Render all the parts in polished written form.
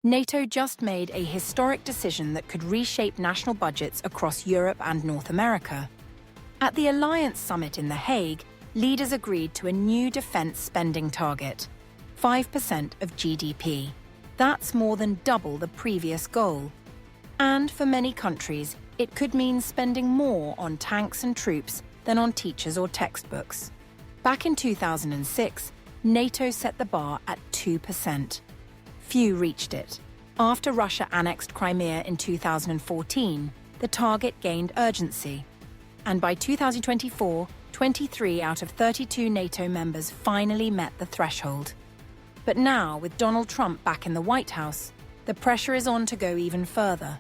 NATO just made a historic decision that could reshape national budgets across Europe and North America. At the Alliance Summit in The Hague, leaders agreed to a new defense spending target, 5% of GDP. That's more than double the previous goal. And for many countries, it could mean spending more on tanks and troops than on teachers or textbooks. Back in 2006, NATO set the bar at 2%. Few reached it. After Russia annexed Crimea in 2014, the target gained urgency. And by 2024, 23 out of 32 NATO members finally met the threshold. But now, with Donald Trump back in the White House, the pressure is on to go even further.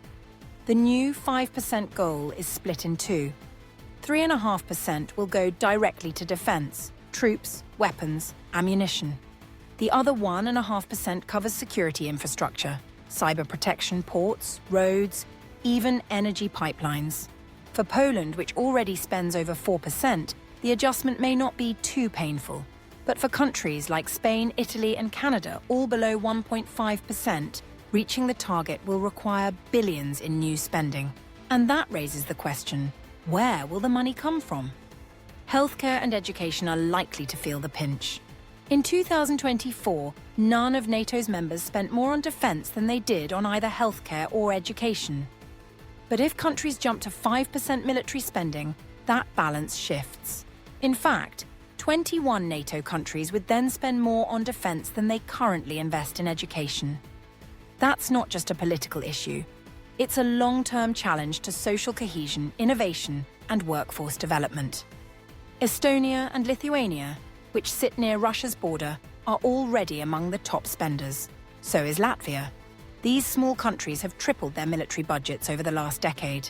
The new 5% goal is split in two. 3.5% will go directly to defense, troops, weapons, ammunition. The other 1.5% covers security infrastructure, cyber protection, ports, roads, even energy pipelines. For Poland, which already spends over 4%, the adjustment may not be too painful. But for countries like Spain, Italy, and Canada, all below 1.5%, reaching the target will require billions in new spending. And that raises the question, where will the money come from? Healthcare and education are likely to feel the pinch. In 2024, none of NATO's members spent more on defense than they did on either healthcare or education. But if countries jump to 5% military spending, that balance shifts. In fact, 21 NATO countries would then spend more on defense than they currently invest in education. That's not just a political issue. It's a long-term challenge to social cohesion, innovation, and workforce development. Estonia and Lithuania, which sit near Russia's border, are already among the top spenders. So is Latvia. These small countries have tripled their military budgets over the last decade.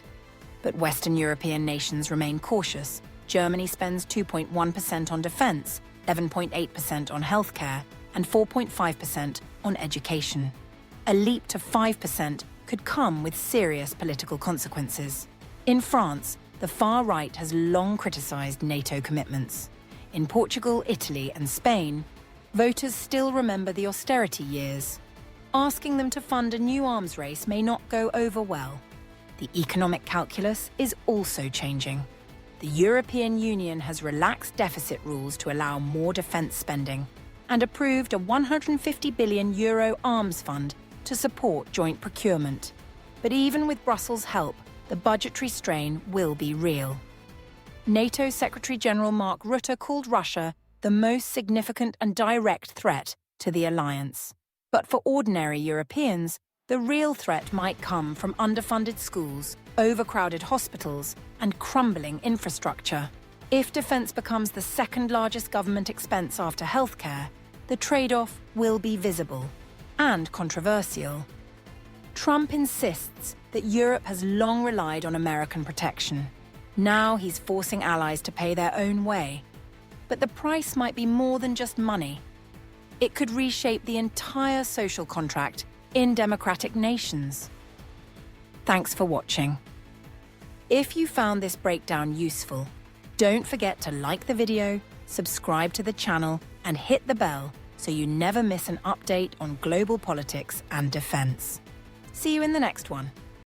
But Western European nations remain cautious. Germany spends 2.1% on defense, 11.8% on healthcare, and 4.5% on education. A leap to 5% could come with serious political consequences. In France, the far right has long criticized NATO commitments. In Portugal, Italy, and Spain, voters still remember the austerity years. Asking them to fund a new arms race may not go over well. The economic calculus is also changing. The European Union has relaxed deficit rules to allow more defense spending and approved a €150 billion arms fund to support joint procurement. But even with Brussels' help, the budgetary strain will be real. NATO Secretary-General Mark Rutte called Russia the most significant and direct threat to the alliance. But for ordinary Europeans, the real threat might come from underfunded schools, overcrowded hospitals, and crumbling infrastructure. If defense becomes the second largest government expense after healthcare, the trade-off will be visible and controversial. Trump insists that Europe has long relied on American protection. Now he's forcing allies to pay their own way. But the price might be more than just money. It could reshape the entire social contract in democratic nations. Thanks for watching. If you found this breakdown useful, don't forget to like the video, subscribe to the channel, and hit the bell so you never miss an update on global politics and defense. See you in the next one.